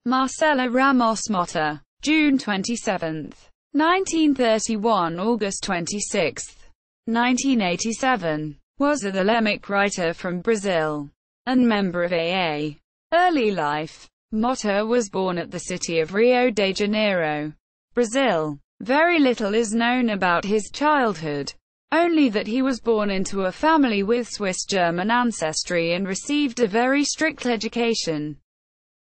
Marcelo Ramos Motta, June 27, 1931 – August 26, 1987, was a Thelemic writer from Brazil, and member of AA. Early life. Motta was born at the city of Rio de Janeiro, Brazil. Very little is known about his childhood, only that he was born into a family with Swiss-German ancestry and received a very strict education,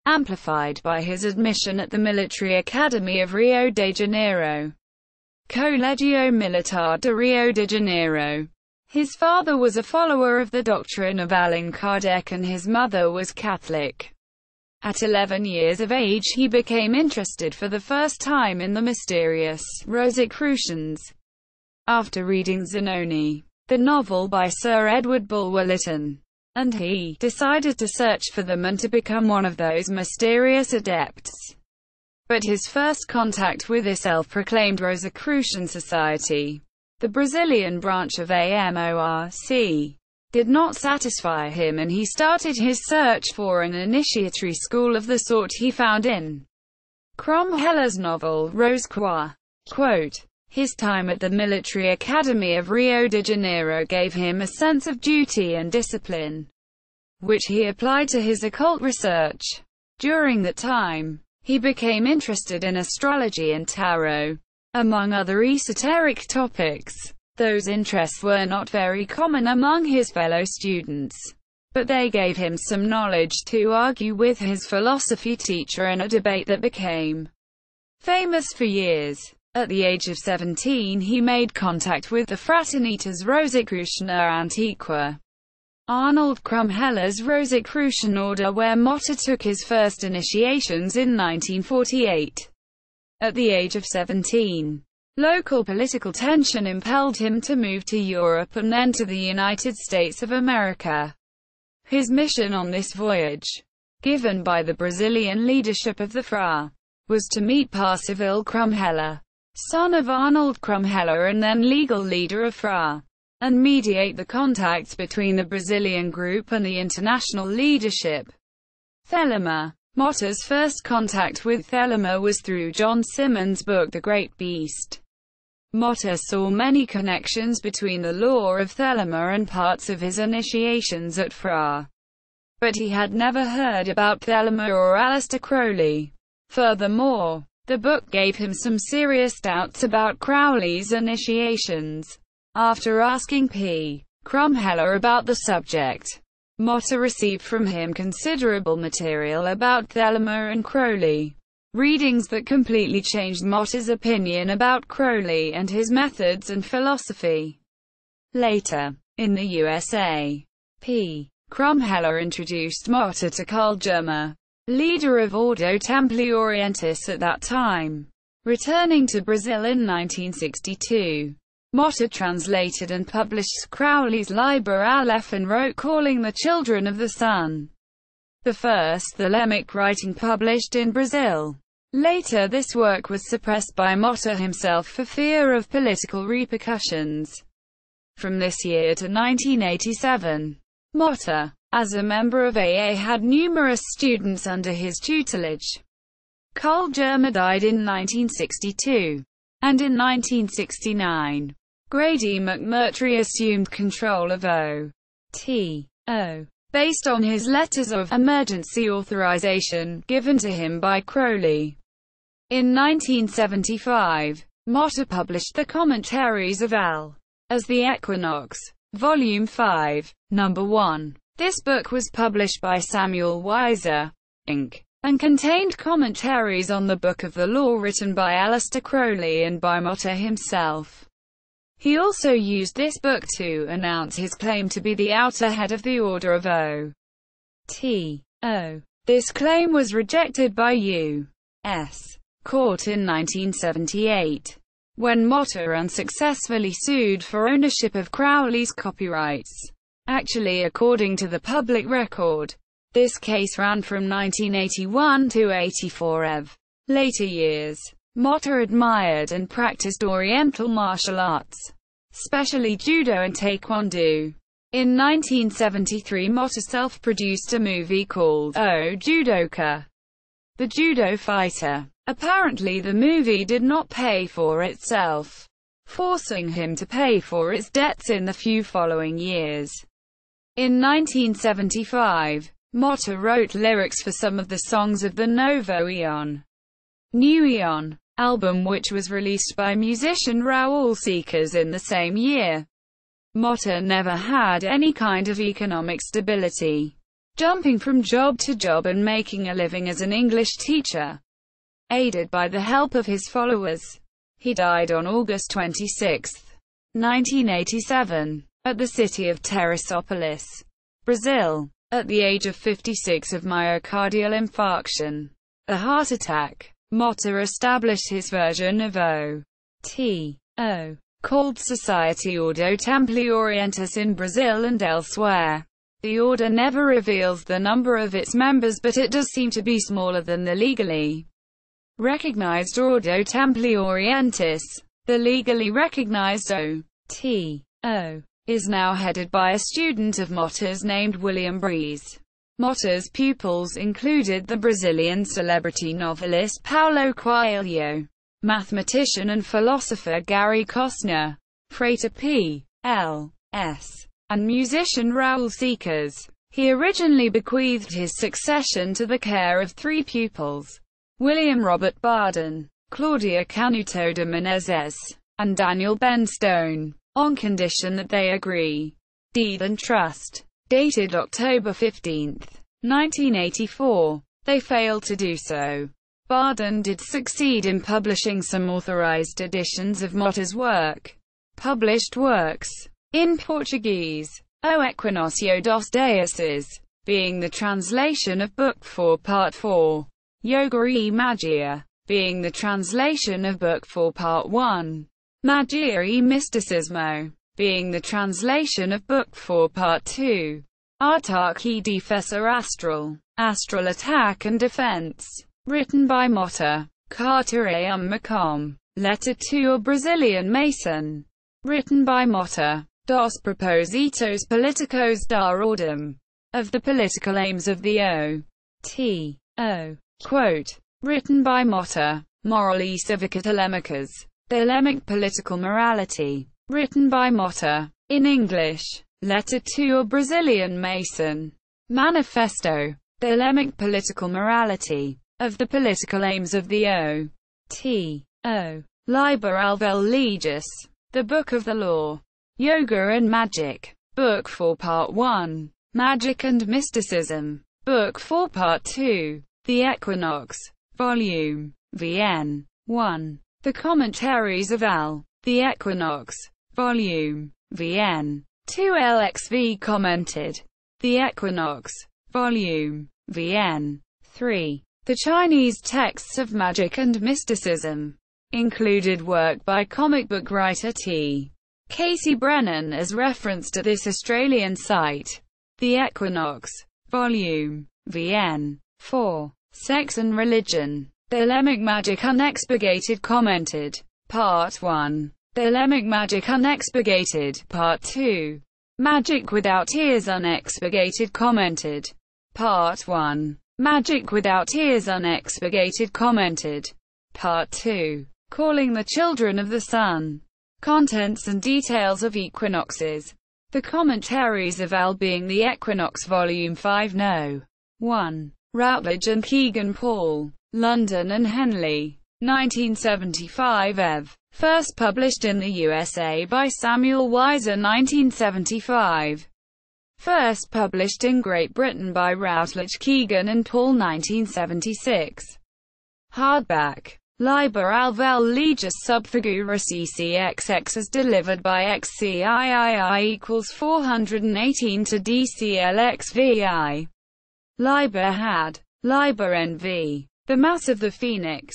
amplified by his admission at the Military Academy of Rio de Janeiro, Colégio Militar de Rio de Janeiro. His father was a follower of the doctrine of Allan Kardec and his mother was Catholic. At 11 years of age he became interested for the first time in the mysterious Rosicrucians. After reading Zanoni, the novel by Sir Edward Bulwer-Lytton, and he decided to search for them and to become one of those mysterious adepts. But his first contact with this self-proclaimed Rosicrucian society, the Brazilian branch of AMORC, did not satisfy him and he started his search for an initiatory school of the sort he found in Cromwell's novel Rosicrucian. Quote, "His time at the Military Academy of Rio de Janeiro gave him a sense of duty and discipline, which he applied to his occult research. During that time, he became interested in astrology and tarot, among other esoteric topics. Those interests were not very common among his fellow students, but they gave him some knowledge to argue with his philosophy teacher in a debate that became famous for years. At the age of 17 he made contact with the Fraternitas Rosicruciana Antiqua, Arnold Cromwell's Rosicrucian order, where Motta took his first initiations in 1948. At the age of 17, local political tension impelled him to move to Europe and then to the United States of America. His mission on this voyage, given by the Brazilian leadership of the FRA, was to meet Parcival Cromwell, son of Arnold Cromwell and then legal leader of FRA, and mediate the contacts between the Brazilian group and the international leadership. Thelemic. Motta's first contact with Thelemic was through John Simmons' book The Great Beast. Motta saw many connections between the law of Thelemic and parts of his initiations at FRA, but he had never heard about Thelemic or Aleister Crowley. Furthermore, the book gave him some serious doubts about Crowley's initiations. After asking P. Cromwell about the subject, Motta received from him considerable material about Thelemic and Crowley, readings that completely changed Motta's opinion about Crowley and his methods and philosophy. Later, in the USA, P. Cromwell introduced Motta to Carl Germer, leader of Ordo Templi Orientis at that time. Returning to Brazil in 1962, Motta translated and published Crowley's Liber Aleph and wrote Calling the Children of the Sun, the first Thelemic writing published in Brazil. Later this work was suppressed by Motta himself for fear of political repercussions. From this year to 1987, Motta, as a member of AA, had numerous students under his tutelage. Carl Germer died in 1962, and in 1969, Grady McMurtry assumed control of OTO, based on his letters of emergency authorization, given to him by Crowley. In 1975, Motta published the Commentaries of Al. as the Equinox, Volume 5, No. 1. This book was published by Samuel Weiser, Inc., and contained commentaries on the Book of the Law written by Aleister Crowley and by Motta himself. He also used this book to announce his claim to be the outer head of the Order of OTO. This claim was rejected by U.S. Court in 1978, when Motta unsuccessfully sued for ownership of Crowley's copyrights. Actually, according to the public record, this case ran from 1981 to 84. Later years, Motta admired and practiced Oriental martial arts, especially Judo and Taekwondo. In 1973 Motta self-produced a movie called O Judoka, The Judo Fighter. Apparently the movie did not pay for itself, forcing him to pay for its debts in the few following years. In 1975, Motta wrote lyrics for some of the songs of the Novo Eon, New Eon album, which was released by musician Raul Seekers in the same year. Motta never had any kind of economic stability, jumping from job to job and making a living as an English teacher, aided by the help of his followers. He died on August 26, 1987, at the city of Teresópolis, Brazil, at the age of 56 of myocardial infarction, a heart attack. Motta established his version of O.T.O., called Society Ordo Templi Orientis in Brazil and elsewhere. The order never reveals the number of its members, but it does seem to be smaller than the legally recognized Ordo Templi Orientis. The legally recognized O.T.O. is now headed by a student of Motta's named William Breeze. Motta's pupils included the Brazilian celebrity novelist Paulo Coelho, mathematician and philosopher Gary Costner, Frater P.L.S., and musician Raul Seekers. He originally bequeathed his succession to the care of three pupils: William Robert Barden, Claudia Canuto de Menezes, and Daniel Ben Stone, on condition that they agree. Deed and Trust. Dated October 15, 1984. They failed to do so. Barden did succeed in publishing some authorized editions of Motta's work. Published works. In Portuguese, O Equinócio dos Deuses, being the translation of Book 4 Part 4. Yoga e Magia, being the translation of Book 4 Part 1. Magia e Misticismo, being the translation of Book 4 Part 2. Ataque e Defesa Astral, Astral Attack and Defense, written by Motta. Carta a Macom, Letter to a Brazilian Mason, written by Motta. Dos Propositos Políticos da Ordem, of the political aims of the O.T.O. Quote, written by Motta. Moral e Civica Telemicas, Thelemic Political Morality, written by Motta. In English, Letter to a Brazilian Mason. Manifesto. Thelemic Political Morality, of the political aims of the O.T.O. Liber Alvel Legis, the Book of the Law. Yoga and Magic. Book 4 Part 1. Magic and Mysticism. Book 4 Part 2. The Equinox. Volume. VN. 1. The Commentaries of Al. The Equinox. Volume. VN. 2 LXV commented. The Equinox. Volume. VN. 3. The Chinese Texts of Magic and Mysticism. Included work by comic book writer T. Casey Brennan as referenced at this Australian site. The Equinox. Volume. VN. 4. Sex and Religion. Thelemic Magic Unexpurgated commented. Part 1. Thelemic Magic Unexpurgated. Part 2. Magic Without Tears Unexpurgated commented. Part 1. Magic Without Tears Unexpurgated commented. Part 2. Calling the Children of the Sun. Contents and details of equinoxes. The Commentaries of Al being the Equinox Volume 5 No. 1. Routledge and Kegan Paul. London and Henley. 1975 ev. First published in the USA by Samuel Weiser 1975. First published in Great Britain by Routledge, Kegan and Paul 1976. Hardback. Liber Alvel Legis Subfigura CCXX as delivered by XCIII equals 418 to DCLXVI. Liber Had. Liber NV. The Mass of the Phoenix.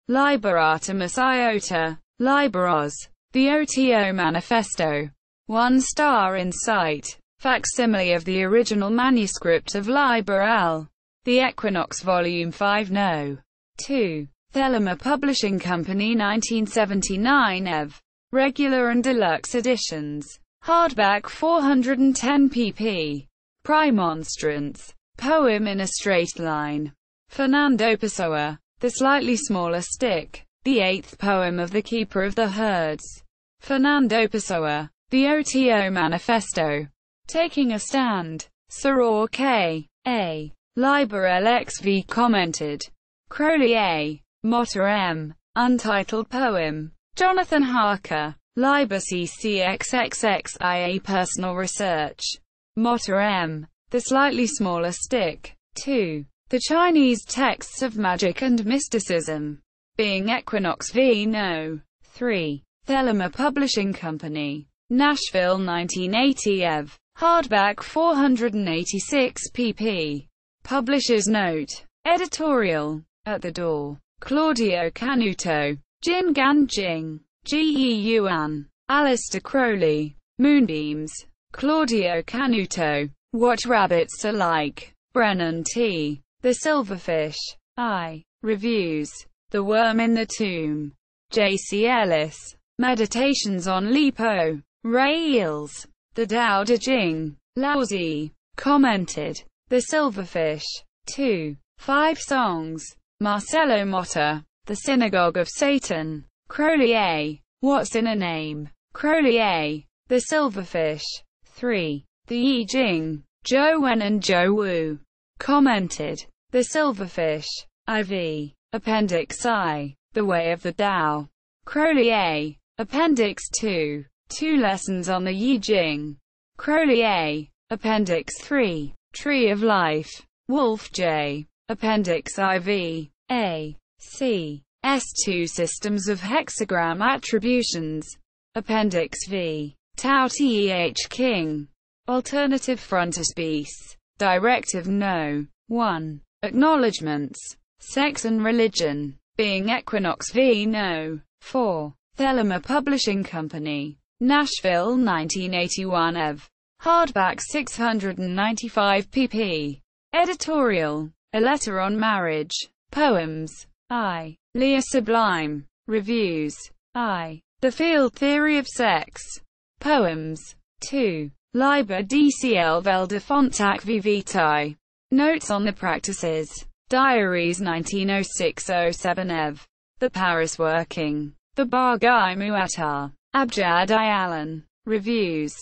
Liber Artemis Iota. Liber Oz. The OTO Manifesto. 1 star in sight. Facsimile of the original manuscript of Liber Al. The Equinox Volume 5 No. 2. Thelema Publishing Company 1979 ev. Regular and deluxe editions. Hardback 410 pp. Premonstrance. Poem in a Straight Line. Fernando Pessoa, The Slightly Smaller Stick, the eighth poem of The Keeper of the Herds. Fernando Pessoa, The OTO Manifesto. Taking a Stand. Soror K. A. Liber LXV commented. Crowley A. Motta M. Untitled poem. Jonathan Harker. Liber CCXXXIA Personal Research. Motta M. The Slightly Smaller Stick. 2. The Chinese Texts of Magic and Mysticism. Being Equinox v. No. 3. Thelemic Publishing Company. Nashville 1980 ev. Hardback 486 pp. Publisher's Note. Editorial. At the Door. Claudio Canuto. Jin Gan Jing. G.E. Yuan. Alistair Crowley. Moonbeams. Claudio Canuto. What Rabbits Are Like. Brennan T. The Silverfish. I. Reviews. The Worm in the Tomb. J.C. Ellis. Meditations on Lipo. Ray Eels. The Tao Te Ching. Laozi. Commented. The Silverfish. 2. 5 Songs. Marcelo Motta. The Synagogue of Satan. Crowley A. What's in a Name? Crowley A. The Silverfish. 3. The Yi Jing. Zhou Wen and Zhou Wu. Commented. The Silverfish. IV. Appendix I. The Way of the Tao. Crowley A. Appendix 2. 2 Lessons on the Yi Jing. Crowley A. Appendix 3. Tree of Life. Wolf J. Appendix IV. A. C. S2 Systems of Hexagram Attributions. Appendix V. Tao Teh King. Alternative Frontispiece. Directive No. 1. Acknowledgements. Sex and Religion. Being Equinox v. No. 4. Thelemic Publishing Company. Nashville 1981 ev. Hardback 695 pp. Editorial. A Letter on Marriage. Poems. I. Leah Sublime. Reviews. I. The Field Theory of Sex. Poems. 2. Liber DCL Vel de Fontac v Vitae. Notes on the Practices. Diaries 1906-07 ev. The Paris Working. The Bargai Muattar. Abjad I. Allen. Reviews.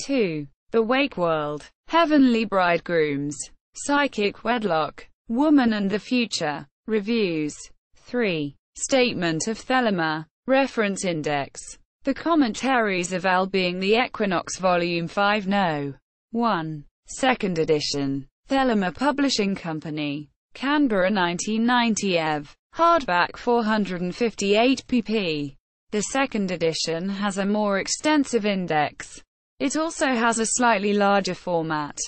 2. The Wake World. Heavenly Bridegrooms. Psychic Wedlock. Woman and the Future. Reviews. 3. Statement of Thelema. Reference Index. The Commentaries of Al Being the Equinox Volume 5 No. 1. 2nd edition. Thelemic Publishing Company. Canberra 1990 ev. Hardback 458 pp. The 2nd edition has a more extensive index. It also has a slightly larger format,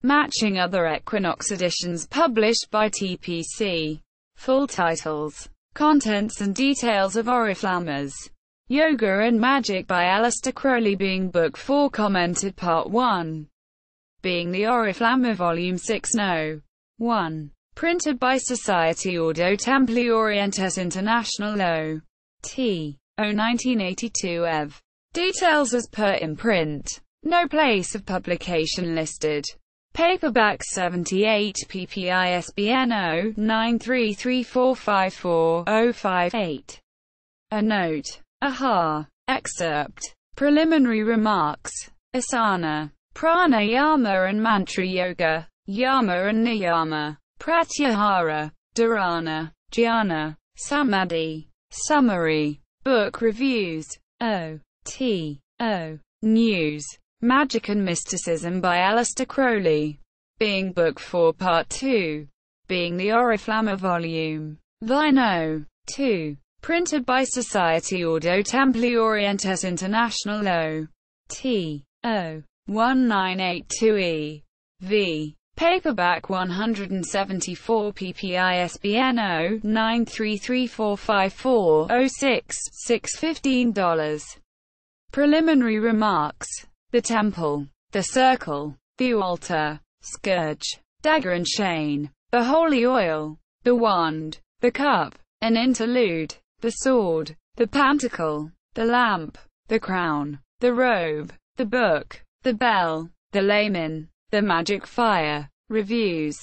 matching other Equinox editions published by TPC. Full titles, contents and details of Oriflammas. Yoga and Magic by Alistair Crowley. Being Book 4 Commented Part 1. Being the Oriflamma Volume 6 No. 1. Printed by Society Ordo Templi Orientis International O.T. O 1982 ev. Details as per imprint. No place of publication listed. Paperback 78 pp. ISBN 0-933454-058. A note. Aha. Excerpt. Preliminary remarks. Asana. Pranayama and Mantra Yoga. Yama and Niyama. Pratyahara. Dharana. Jhana. Samadhi. Summary. Book reviews. O.T.O. News. Magic and Mysticism by Alistair Crowley. Being Book 4 Part 2. Being the Oriflamma Volume. Vino. 2. Printed by Society Ordo Templi Orientis International O.T.O. 1982e. V. Paperback 174 pp. ISBN 0-933454-06-6 $15. Preliminary remarks. The Temple. The Circle. The Altar. Scourge. Dagger and Chain. The Holy Oil. The Wand. The Cup. An Interlude. The Sword. The Pantacle. The Lamp. The Crown. The Robe. The Book. The Bell. The Layman. The Magic Fire. Reviews.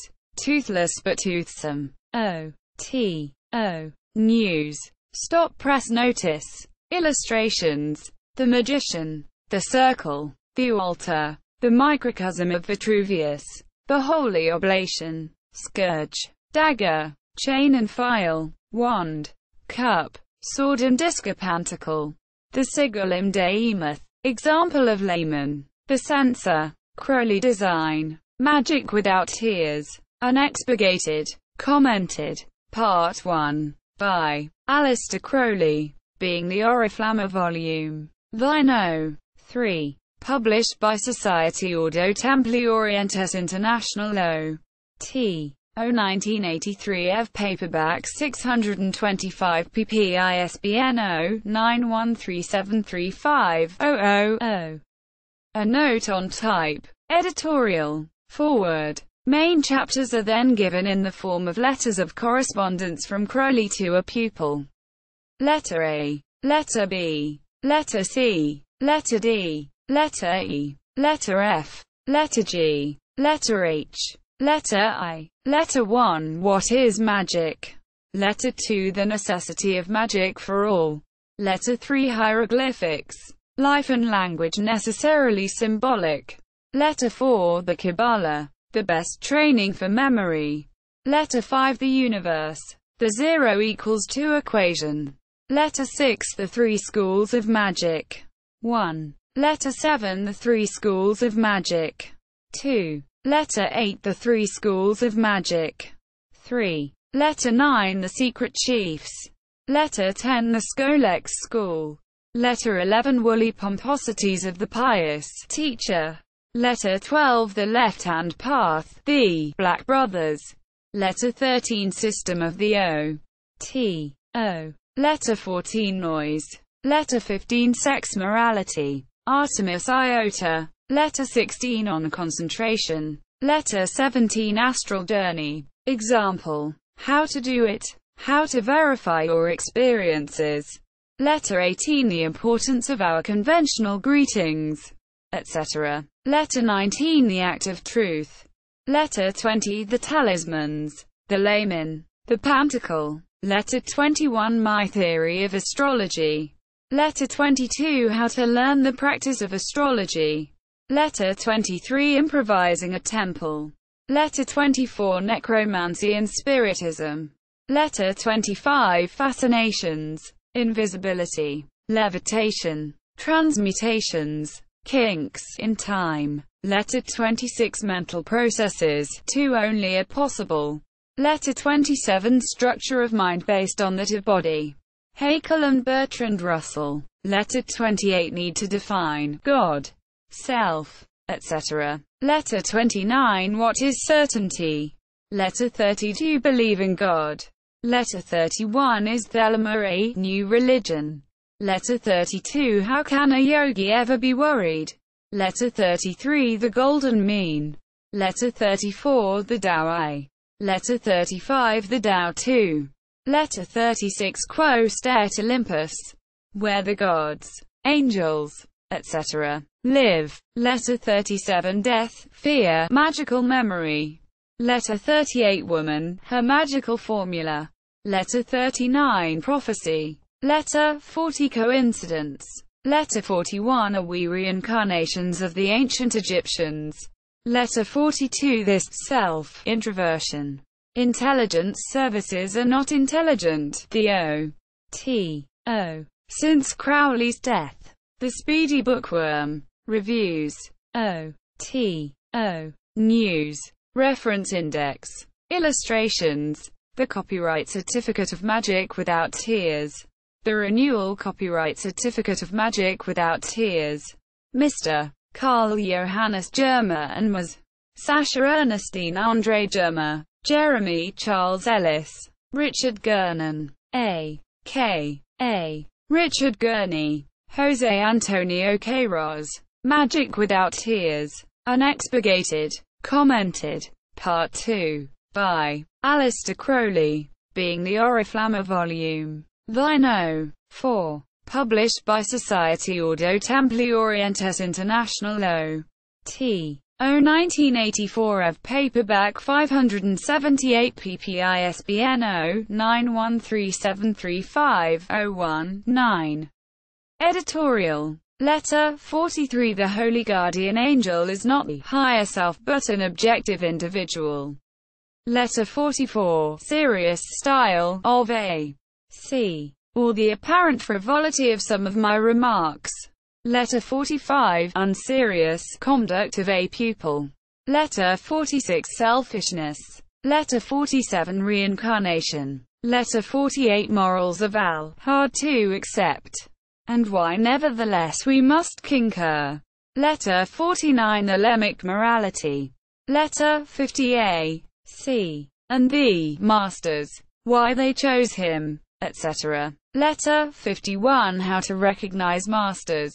Toothless but Toothsome. O T O. News. Stop press notice. Illustrations. The Magician. The Circle. The Altar. The Microcosm of Vitruvius. The Holy Oblation. Scourge. Dagger. Chain and file. Wand. Cup. Sword and discopentacle. The Sigilum Deimoth. Example of layman. The Censor. Crowley design. Magic without tears. Unexpurgated. Commented. Part 1. By Aleister Crowley. Being the Oriflamme Volume. Thino. 3. Published by Society Ordo Templi Orientis International O. T. O 1983 F paperback 625 pp. ISBN 0-913735-000. A note on type. Editorial. Forward. Main chapters are then given in the form of letters of correspondence from Crowley to a pupil. Letter A. Letter B. Letter C. Letter D. Letter E. Letter F. Letter G. Letter H. Letter I. Letter 1. What is magic? Letter 2. The necessity of magic for all. Letter 3. Hieroglyphics. Life and language necessarily symbolic. Letter 4. The Kabbalah. The best training for memory. Letter 5. The universe. The 0 equals 2 equation. Letter 6. The 3 schools of magic. 1. Letter 7. The 3 schools of magic. 2. Letter 8. The 3 schools of magic. 3. Letter 9. The secret chiefs. Letter 10. The Skolex school. Letter 11. Woolly pomposities of the pious teacher. Letter 12. The left-hand path, the Black Brothers. Letter 13. System of the O. T. O. Letter 14. Noise. Letter 15. Sex morality. Artemis Iota. Letter 16. On concentration. Letter 17. Astral journey. Example. How to do it. How to verify your experiences. Letter 18. The importance of our conventional greetings, etc. Letter 19. The act of truth. Letter 20. The talismans. The layman. The pantacle. Letter 21. My theory of astrology. Letter 22. How to learn the practice of astrology. Letter 23. Improvising a temple. Letter 24. Necromancy and spiritism. Letter 25. Fascinations. Invisibility. Levitation. Transmutations. Kinks in time. Letter 26. Mental processes. 2 only are possible. Letter 27. Structure of mind based on that of body. Haeckel and Bertrand Russell. Letter 28. Need to define God, self, etc. Letter 29. What is certainty? Letter 30. Do you believe in God? Letter 31. Is Thelemic a new religion? Letter 32. How can a yogi ever be worried? Letter 33. The golden mean. Letter 34. The Tao I. Letter 35. The Tao II. Letter 36. Quo stare Olympus, where the gods, angels, etc. live. Letter 37. Death, fear, magical memory. Letter 38. Woman, her magical formula. Letter 39. Prophecy. Letter 40. Coincidence. Letter 41. Are we reincarnations of the ancient Egyptians? Letter 42. This self, introversion. Intelligence services are not intelligent. The O. T. O. Since Crowley's death. The Speedy Bookworm. Reviews. O. T. O. News. Reference index. Illustrations. The Copyright Certificate of Magic Without Tears. The Renewal Copyright Certificate of Magic Without Tears. Mr. Carl Johannes Germer and Ms. Sasha Ernestine Andre Germer. Jeremy Charles Ellis. Richard Gernon. A. K. A. Richard Gurney. Jose Antonio Queiroz. Magic Without Tears. Unexpurgated. Commented. Part 2. By Aleister Crowley. Being the Oriflamme Volume. Thino. 4. Published by Society Ordo Templi Orientis International O. T. 1984 of paperback 578 pp. ISBN 0-913735-01-9. Editorial. Letter 43. The Holy Guardian Angel is not the higher self but an objective individual. Letter 44. Serious style of A. C. Or the apparent frivolity of some of my remarks. Letter 45. Unserious conduct of a pupil. Letter 46. Selfishness. Letter 47. Reincarnation. Letter 48. Morals of Al. Hard to accept. And why nevertheless we must concur. Letter 49. Thelemic morality. Letter 50a. C. And the masters. Why they chose him, etc. Letter 51. How to recognize masters,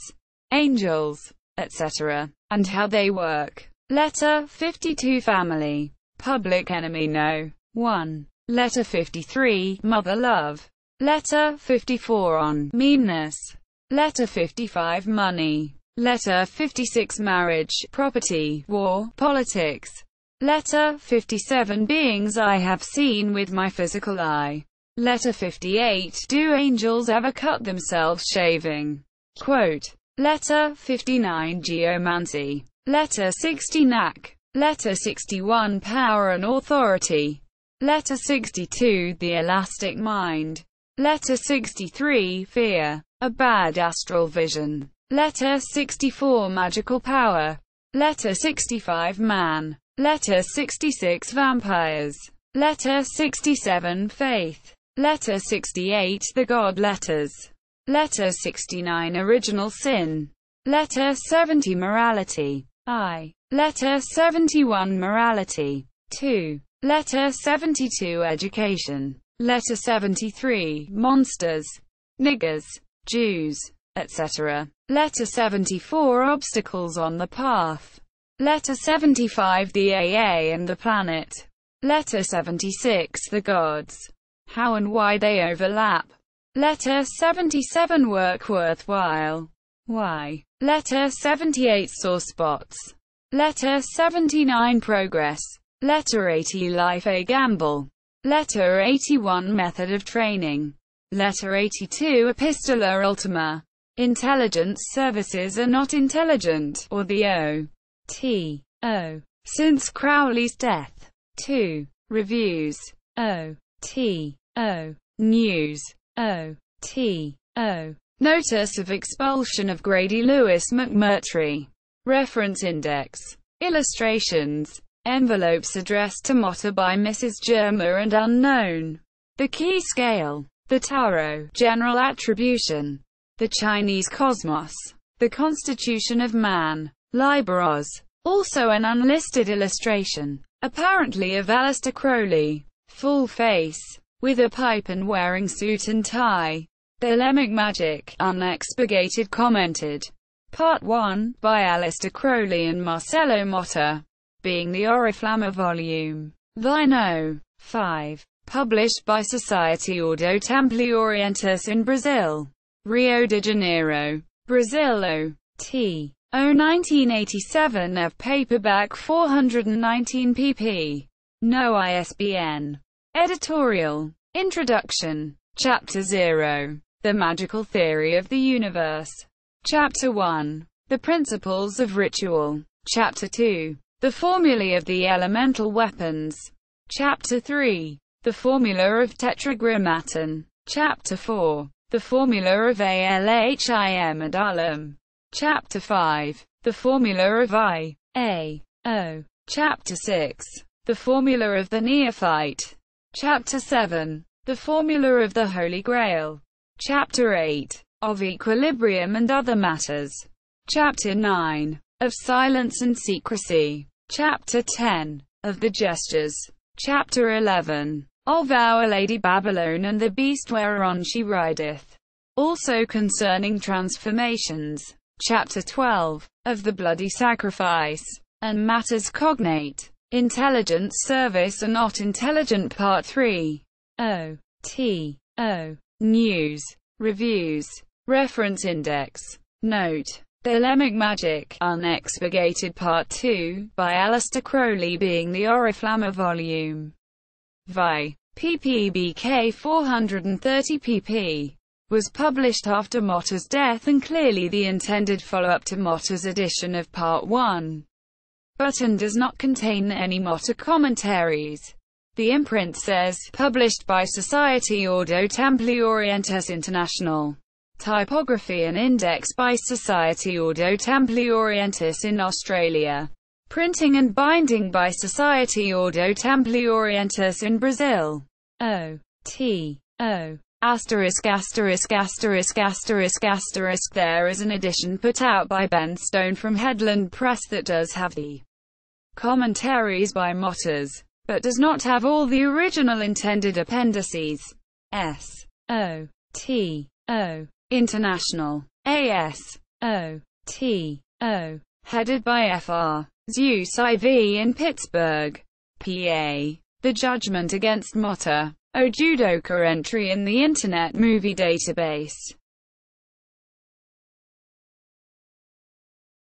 angels, etc. and how they work. Letter 52. Family. Public Enemy No. 1. Letter 53. Mother Love. Letter 54. On meanness. Letter 55. Money. Letter 56. Marriage, property, war, politics. Letter 57. Beings I have seen with my physical eye. Letter 58. Do angels ever cut themselves shaving? Quote. Letter 59. Geomancy. Letter 60. Knack. Letter 61. Power and authority. Letter 62. The elastic mind. Letter 63. Fear. A bad astral vision. Letter 64. Magical power. Letter 65. Man. Letter 66. Vampires. Letter 67. Faith. Letter 68. The God letters. Letter 69. Original sin. Letter 70. Morality. I. Letter 71. Morality. 2. Letter 72. Education. Letter 73. Monsters, niggers, Jews, etc. Letter 74. Obstacles on the path. Letter 75. The AA and the planet. Letter 76. The gods. How and why they overlap. Letter 77. Work worthwhile. Why? Letter 78. Sore spots. Letter 79. Progress. Letter 80. Life a gamble. Letter 81. Method of training. Letter 82. Epistola Ultima. Intelligence services are not intelligent, or the O.T.O. Since Crowley's death. 2. Reviews. O.T.O. News. O.T.O. Notice of expulsion of Grady Lewis McMurtry. Reference index. Illustrations. Envelopes addressed to Motta by Mrs. Germer and unknown. The key scale. The Tarot. General attribution. The Chinese cosmos. The Constitution of Man. Liberos. Also an unlisted illustration, apparently of Aleister Crowley. Full face. With a pipe and wearing suit and tie. Thelemic Magic. Unexpurgated commented. Part 1, by Aleister Crowley and Marcelo Motta. Being the Oriflama Volume. Vino. 5. Published by Society Ordo Templi Orientis in Brazil. Rio de Janeiro, Brazil. O.T. 1987 of paperback 419 pp. No ISBN. Editorial. Introduction. Chapter 0. The Magical Theory of the Universe. Chapter 1. The Principles of Ritual. Chapter 2. The Formulae of the Elemental Weapons. Chapter 3. The Formula of Tetragrammaton. Chapter 4. The Formula of Alhim and Alam. Chapter 5. The Formula of I-A-O. Chapter 6. The Formula of the Neophyte. Chapter 7. The Formula of the Holy Grail. Chapter 8. Of Equilibrium and Other Matters. Chapter 9. Of Silence and Secrecy. Chapter 10. Of the Gestures. Chapter 11. Of Our Lady Babylon and the Beast whereon she rideth. Also concerning transformations. Chapter 12. Of the Bloody Sacrifice. And Matters Cognate. Intelligence Service and Not Intelligent Part 3. O.T.O. News. Reviews. Reference index. Note. Thelemic Magic, Unexpurgated Part 2, by Aleister Crowley, being the Oriflamma Volume Vi. ppbk 430 pp. Was published after Motta's death and clearly the intended follow-up to Motta's edition of Part 1. Button does not contain any Motta commentaries. The imprint says, published by Society Ordo Templi Orientis International. Typography and index by Society Ordo Templi Orientis in Australia. Printing and binding by Society Ordo Templi Orientis in Brazil. O.T.O. ****************** There is an edition put out by Ben Stone from Headland Press that does have the commentaries by Mottas, but does not have all the original intended appendices. S.O.T.O. International. A.S.O.T.O. Headed by Fr. Zeus IV in Pittsburgh, PA. The Judgment Against Motta. O Judoka entry in the Internet Movie Database.